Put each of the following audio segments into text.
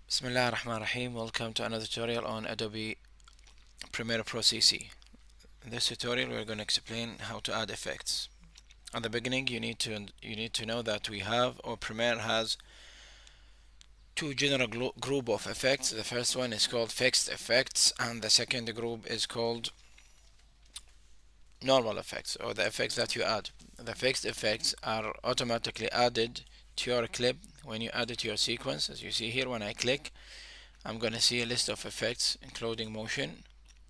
Bismillah ar-Rahman ar-Rahim. Welcome to another tutorial on Adobe Premiere Pro CC. In this tutorial we're going to explain how to add effects. At the beginning you need to know that Premiere has two general group of effects. The first one is called fixed effects and the second group is called normal effects, or the effects that you add. The fixed effects are automatically added to your clip when you add it to your sequence. As you see here, when I click, I'm going to see a list of effects including motion,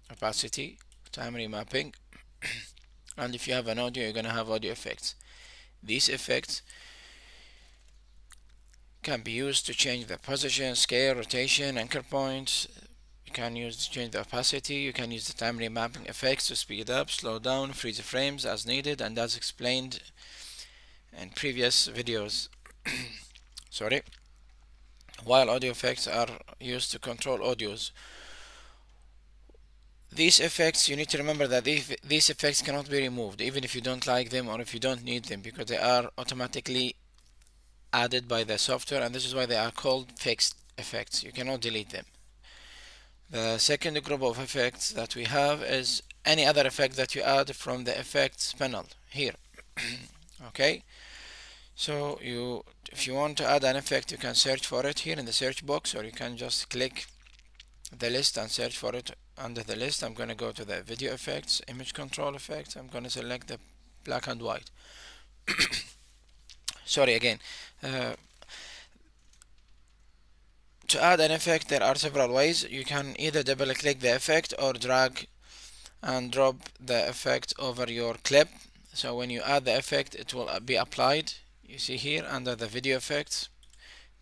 opacity, time remapping, and if you have an audio, you're going to have audio effects. These effects can be used to change the position, scale, rotation, anchor points. You can use to change the opacity. You can use the time remapping effects to speed up, slow down, freeze the frames as needed, and as explained in previous videos. Sorry. While audio effects are used to control audios. These effects, you need to remember that these effects cannot be removed, even if you don't like them or if you don't need them, because they are automatically added by the software, and this is why they are called fixed effects. You cannot delete them. The second group of effects that we have is any other effect that you add from the effects panel here. Okay, so if you want to add an effect, you can search for it here in the search box, or you can just click the list and search for it under the list. I'm going to go to the video effects, image control effects. I'm going to select the black and white. Sorry again. To add an effect, there are several ways. You can either double click the effect or drag and drop the effect over your clip. So when you add the effect, it will be applied. You see here under the video effects.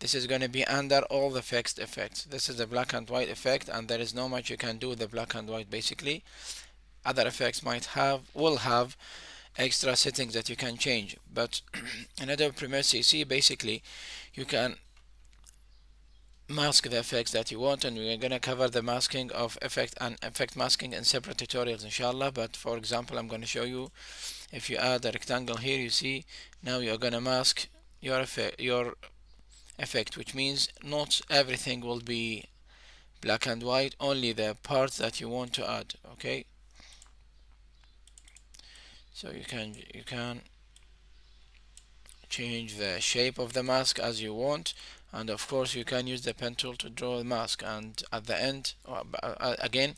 This is going to be under all the fixed effects. This is the black and white effect, and there is not much you can do with the black and white basically. Other effects will have extra settings that you can change, but in Adobe Premiere CC basically you can mask the effects that you want, and we're going to cover the masking of effect and effect masking in separate tutorials inshallah. But for example, I'm going to show you, if you add a rectangle here, you see now you're going to mask your effect, which means not everything will be black and white, only the parts that you want to add. Okay, so you can change the shape of the mask as you want, and of course you can use the pen tool to draw the mask, and at the end again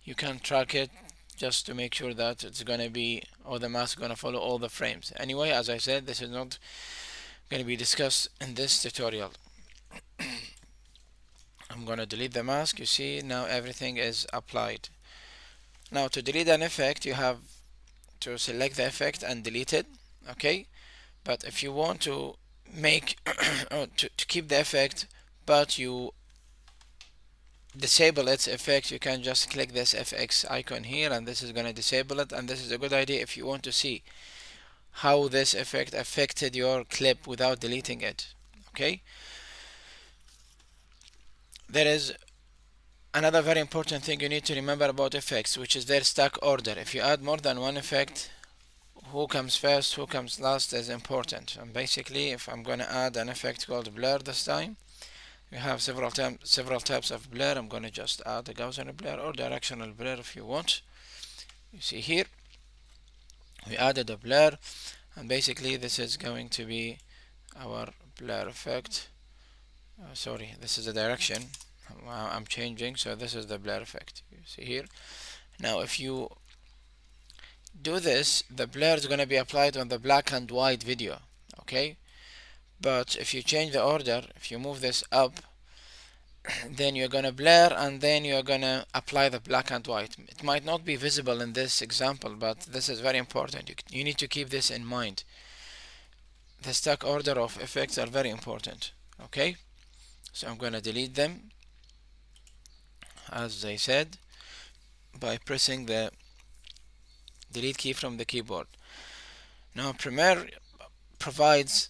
you can track it just to make sure that it's gonna be, or the mask gonna follow all the frames. Anyway, as I said, this is not going to be discussed in this tutorial. I'm gonna delete the mask. You see now everything is applied. Now to delete an effect, you have to select the effect and delete it. Okay, but if you want to make to keep the effect but you disable its effect, you can just click this FX icon here, and this is going to disable it. And this is a good idea if you want to see how this effect affected your clip without deleting it. Okay, there is another very important thing you need to remember about effects, which is their stack order. If you add more than one effect, who comes first, who comes last is important. And basically, if I'm going to add an effect called blur this time, we have several types of blur. I'm going to just add a Gaussian blur or directional blur if you want. You see here, we added a blur, and basically this is going to be our blur effect. Sorry, this is the direction I'm changing, so this is the blur effect. You see here. Now if you do this, the blur is going to be applied on the black and white video. Okay, but if you change the order, if you move this up, then you're going to blur and then you're going to apply the black and white. It might not be visible in this example, but this is very important. You need to keep this in mind. The stack order of effects are very important. Okay, so I'm going to delete them, as I said, by pressing the delete key from the keyboard. Now Premiere provides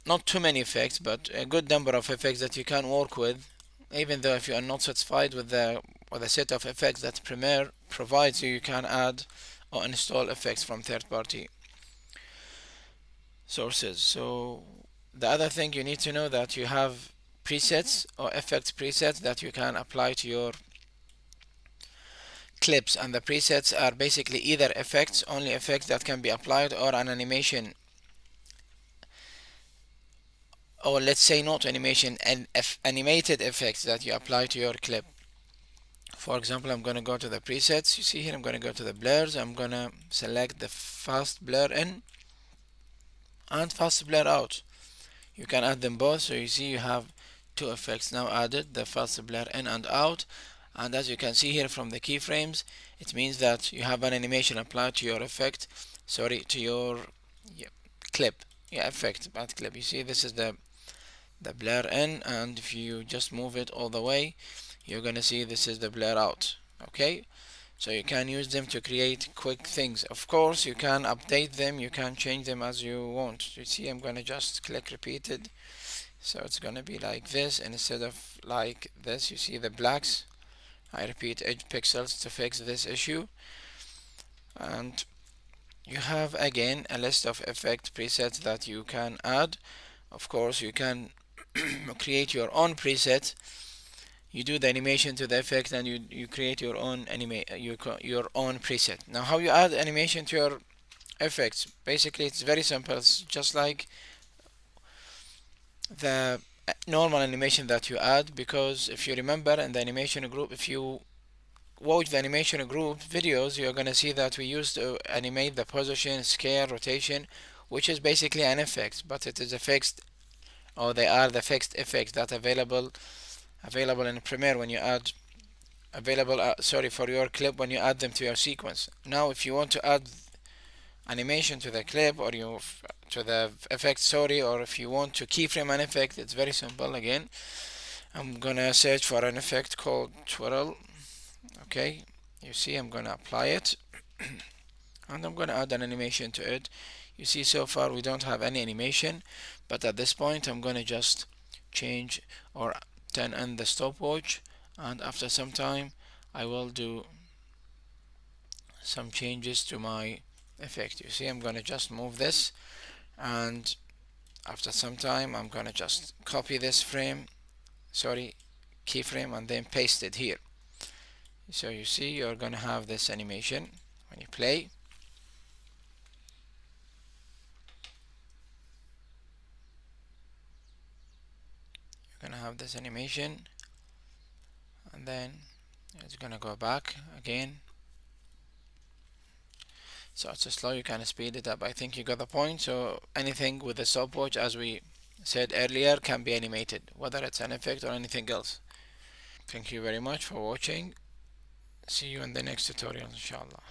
not too many effects, but a good number of effects that you can work with, even though if you are not satisfied with the set of effects that Premiere provides you, you can add or install effects from third-party sources. So the other thing you need to know that you have presets or effect presets that you can apply to your clips, and the presets are basically either effects, only effects that can be applied, or an animation, or let's say not animation, and animated effects that you apply to your clip. For example, I'm going to go to the presets. You see here, I'm going to go to the blurs. I'm going to select the fast blur in and fast blur out. You can add them both, so you see you have two effects now added, the fast blur in and out. And as you can see here from the keyframes, it means that you have an animation applied to your effect, sorry, to your clip, effect, bad clip. You see this is the blur in, and if you just move it all the way, you're gonna see this is the blur out. Okay, so you can use them to create quick things. Of course, you can update them, you can change them as you want. You see, I'm gonna just click repeated, so it's gonna be like this instead of like this. You see the blacks. I repeat edge pixels to fix this issue. And you have again a list of effect presets that you can add. Of course, you can create your own preset. You do the animation to the effect, and you create your own your own preset. Now, how you add animation to your effects? Basically, it's very simple. It's just like the normal animation that you add, because if you remember in the animation group, if you watch the animation group videos, you're gonna see that we used to animate the position, scale, rotation, which is basically an effect, but it is a fixed, or they are the fixed effects that available in Premiere when you add sorry, for your clip, when you add them to your sequence. Now, if you want to add animation to the clip, or to the effect, sorry, or if you want to keyframe an effect, it's very simple. Again, I'm gonna search for an effect called twirl. Okay, you see, I'm gonna apply it and I'm gonna add an animation to it. You see, so far we don't have any animation, but at this point I'm gonna just change or turn on the stopwatch, and after some time I will do some changes to my effect. You see, I'm gonna just move this, and after some time I'm gonna just copy this keyframe, and then paste it here. So you see, you're gonna have this animation when you play. You're gonna have this animation, and then it's gonna go back again. So it's slow, you can speed it up. I think you got the point. So anything with the stopwatch, as we said earlier, can be animated, whether it's an effect or anything else. Thank you very much for watching. See you in the next tutorial, inshallah.